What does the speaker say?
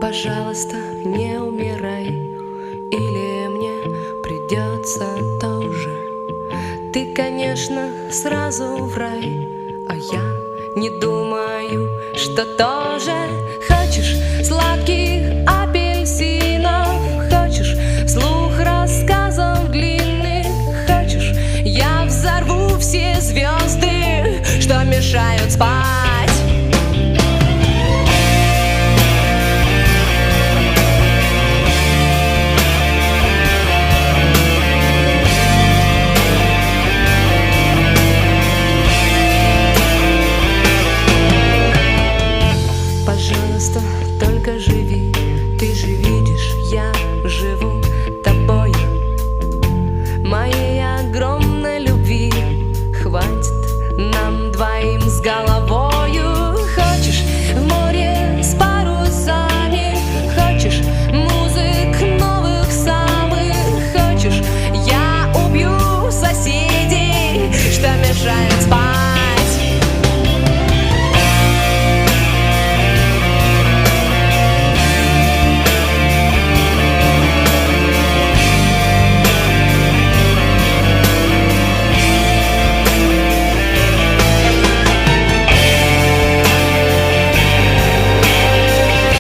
пожалуйста, не умирай, или мне придется тоже. Ты, конечно, сразу в рай, а я не думаю, что тоже. Хочешь сладких апельсинов, хочешь вслух рассказов длинных, хочешь я взорву все звезды, что мешают спать.